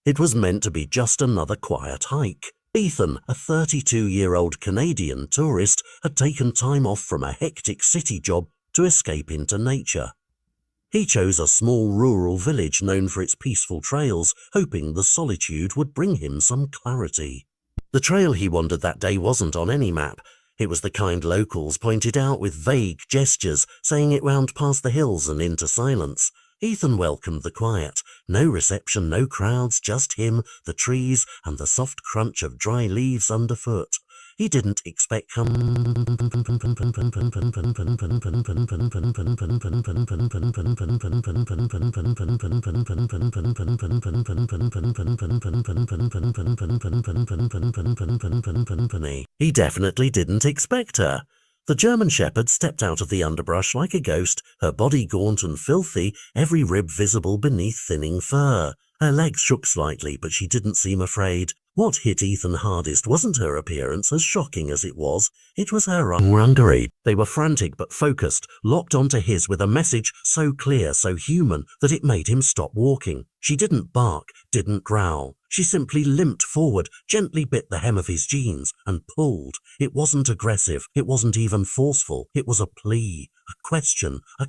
It was meant to be just another quiet hike. Ethan, a 32-year-old Canadian tourist, had taken time off from a hectic city job to escape into nature. He chose a small rural village known for its peaceful trails, hoping the solitude would bring him some clarity. The trail he wandered that day wasn't on any map. It was the kind locals pointed out with vague gestures, saying it wound past the hills and into silence. Ethan welcomed the quiet. No reception, no crowds, just him, the trees, and the soft crunch of dry leaves underfoot. He didn't expect He definitely didn't expect her. The German Shepherd stepped out of the underbrush like a ghost, her body gaunt and filthy, every rib visible beneath thinning fur. Her legs shook slightly, but she didn't seem afraid. What hit Ethan hardest wasn't her appearance, as shocking as it was her Hungary. They were frantic but focused, locked onto his with a message so clear, so human, that it made him stop walking. She didn't bark, didn't growl. She simply limped forward, gently bit the hem of his jeans, and pulled. It wasn't aggressive, it wasn't even forceful. It was a plea, a question, a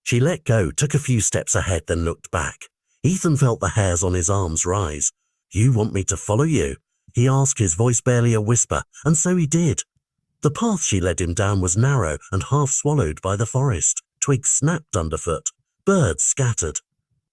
She let go, took a few steps ahead, then looked back. Ethan felt the hairs on his arms rise. "You want me to follow you?" he asked, his voice barely a whisper, and so he did. The path she led him down was narrow and half swallowed by the forest. Twigs snapped underfoot. Birds scattered.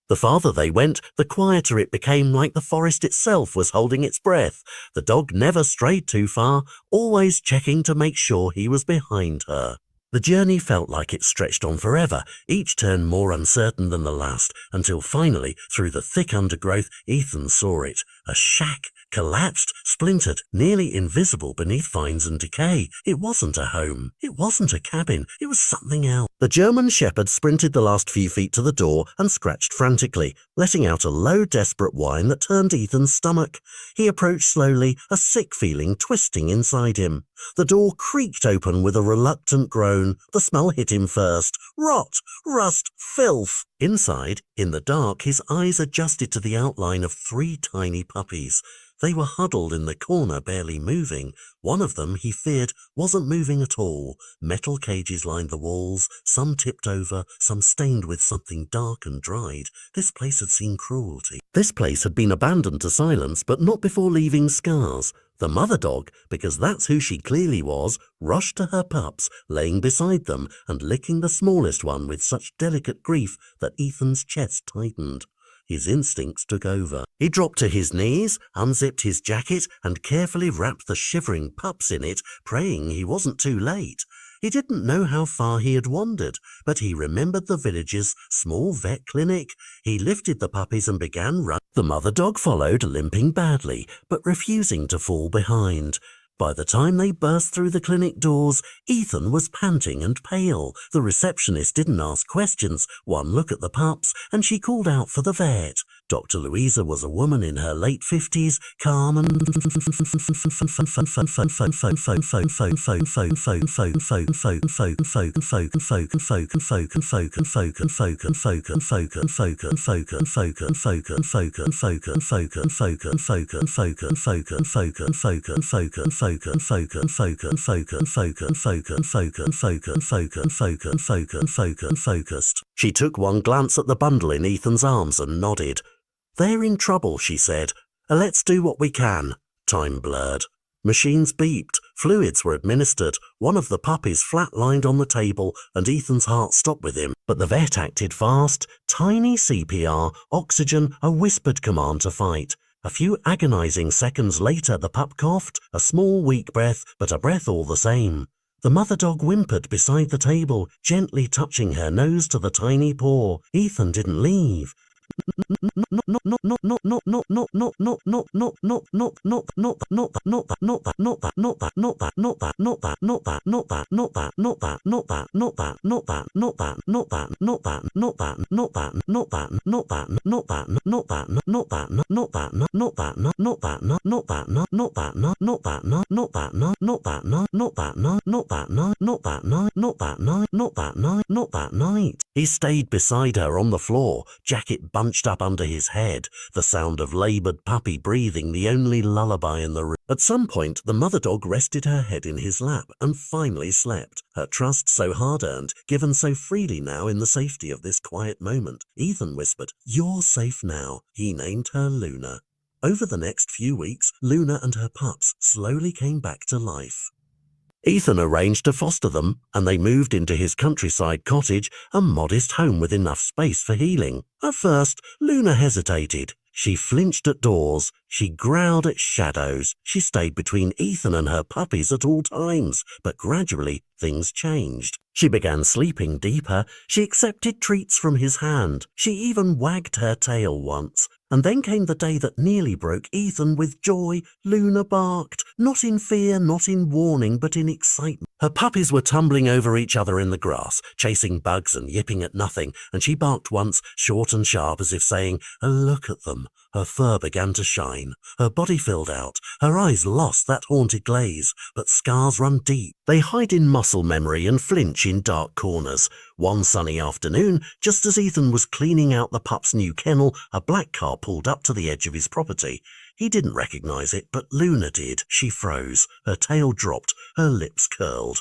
The farther they went, the quieter it became, like the forest itself was holding its breath. The dog never strayed too far, always checking to make sure he was behind her. The journey felt like it stretched on forever, each turn more uncertain than the last, until finally, through the thick undergrowth, Ethan saw it. A shack, collapsed, splintered, nearly invisible beneath vines and decay. It wasn't a home. It wasn't a cabin. It was something else. The German Shepherd sprinted the last few feet to the door and scratched frantically, letting out a low, desperate whine that turned Ethan's stomach. He approached slowly, a sick feeling twisting inside him. The door creaked open with a reluctant groan. The smell hit him first. Rot, rust, filth. Inside, in the dark, his eyes adjusted to the outline of 3 tiny puppies. They were huddled in the corner, barely moving. One of them, he feared, wasn't moving at all. Metal cages lined the walls, some tipped over, some stained with something dark and dried. This place had seen cruelty. This place had been abandoned to silence, but not before leaving scars. The mother dog, because that's who she clearly was, rushed to her pups, laying beside them and licking the smallest one with such delicate grief that Ethan's chest tightened. His instincts took over. He dropped to his knees, unzipped his jacket, and carefully wrapped the shivering pups in it, praying he wasn't too late. He didn't know how far he had wandered, but he remembered the village's small vet clinic. He lifted the puppies and began running. The mother dog followed, limping badly, but refusing to fall behind. By the time they burst through the clinic doors, Ethan was panting and pale. The receptionist didn't ask questions. One look at the pups, and she called out for the vet. Dr. Louisa was a woman in her late 50s, calm and focused. She took one glance at the bundle in Ethan's arms and nodded. "They're in trouble," she said. "Let's do what we can." Time blurred. Machines beeped. Fluids were administered. One of the puppies flatlined on the table, and Ethan's heart stopped with him. But the vet acted fast. Tiny CPR, oxygen, a whispered command to fight. A few agonizing seconds later, the pup coughed, a small, weak breath, but a breath all the same. The mother dog whimpered beside the table, gently touching her nose to the tiny paw. Ethan didn't leave. He stayed beside her on the floor, jacket bunched up under his head, the sound of labored puppy breathing the only lullaby in the room. At some point, the mother dog rested her head in his lap and finally slept, her trust so hard-earned, given so freely now in the safety of this quiet moment. Ethan whispered, "You're safe now." He named her Luna. Over the next few weeks, Luna and her pups slowly came back to life. Ethan arranged to foster them, and they moved into his countryside cottage, a modest home with enough space for healing. At first, Luna hesitated. She flinched at doors. She growled at shadows. She stayed between Ethan and her puppies at all times, but gradually things changed. She began sleeping deeper. She accepted treats from his hand. She even wagged her tail once. And then came the day that nearly broke Ethan with joy. Luna barked, not in fear, not in warning, but in excitement. Her puppies were tumbling over each other in the grass, chasing bugs and yipping at nothing, and she barked once, short and sharp, as if saying, "Look at them." Her fur began to shine. Her body filled out. Her eyes lost that haunted glaze, but scars run deep. They hide in muscle memory and flinch in dark corners. One sunny afternoon, just as Ethan was cleaning out the pup's new kennel, a black car pulled up to the edge of his property. He didn't recognize it, but Luna did. She froze. Her tail dropped. Her lips curled.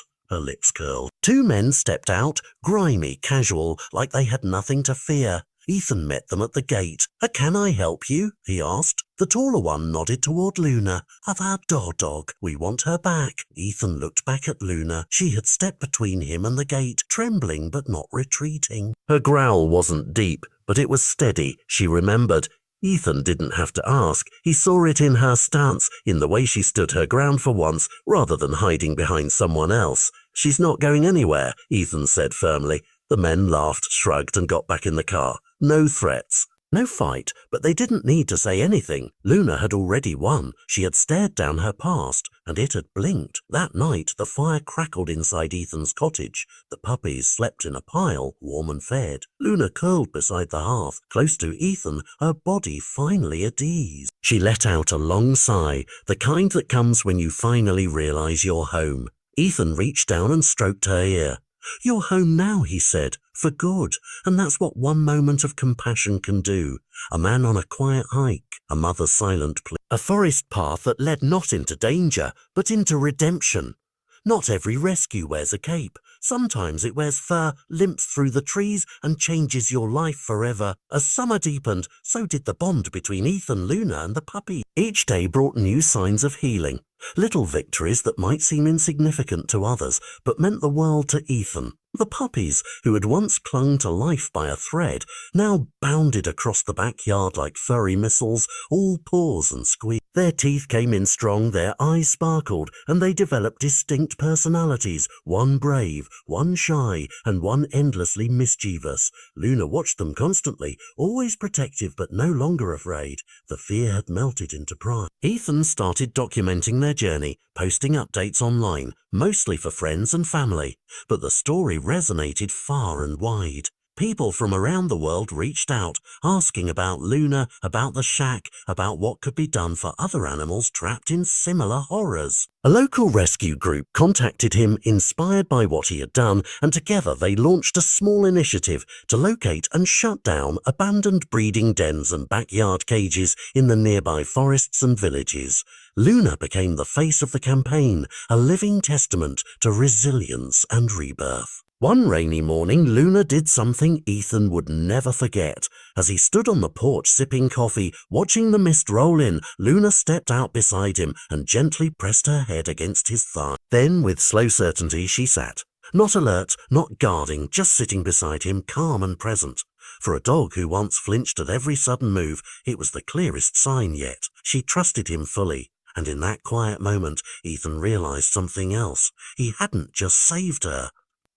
Two men stepped out, grimy, casual, like they had nothing to fear. Ethan met them at the gate. "Can I help you?" he asked. The taller one nodded toward Luna. "Of our dog. We want her back." Ethan looked back at Luna. She had stepped between him and the gate, trembling but not retreating. Her growl wasn't deep, but it was steady, she remembered. Ethan didn't have to ask. He saw it in her stance, in the way she stood her ground for once, rather than hiding behind someone else. "She's not going anywhere," Ethan said firmly. The men laughed, shrugged, and got back in the car. No threats. No fight, but they didn't need to say anything. Luna had already won. She had stared down her past, and it had blinked. That night, the fire crackled inside Ethan's cottage. The puppies slept in a pile, warm and fed. Luna curled beside the hearth, close to Ethan, her body finally at ease. She let out a long sigh, the kind that comes when you finally realize you're home. Ethan reached down and stroked her ear. "You're home now," he said, "for good, and that's what one moment of compassion can do." A man on a quiet hike, a mother's silent plea, a forest path that led not into danger, but into redemption. Not every rescue wears a cape. Sometimes it wears fur, limps through the trees, and changes your life forever. As summer deepened, so did the bond between Ethan, Luna, and the puppy. Each day brought new signs of healing. Little victories that might seem insignificant to others, but meant the world to Ethan. The puppies, who had once clung to life by a thread, now bounded across the backyard like furry missiles, all paws and squeaks. Their teeth came in strong, their eyes sparkled, and they developed distinct personalities, one brave, one shy, and one endlessly mischievous. Luna watched them constantly, always protective but no longer afraid. The fear had melted into pride. Ethan started documenting their journey, posting updates online, mostly for friends and family. But the story resonated far and wide. People from around the world reached out, asking about Luna, about the shack, about what could be done for other animals trapped in similar horrors. A local rescue group contacted him, inspired by what he had done, and together they launched a small initiative to locate and shut down abandoned breeding dens and backyard cages in the nearby forests and villages. Luna became the face of the campaign, a living testament to resilience and rebirth. One rainy morning, Luna did something Ethan would never forget. As he stood on the porch sipping coffee, watching the mist roll in, Luna stepped out beside him and gently pressed her head against his thigh. Then, with slow certainty, she sat. Not alert, not guarding, just sitting beside him, calm and present. For a dog who once flinched at every sudden move, it was the clearest sign yet. She trusted him fully. And in that quiet moment, Ethan realized something else. He hadn't just saved her.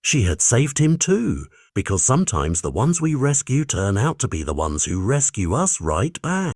She had saved him too, because sometimes the ones we rescue turn out to be the ones who rescue us right back.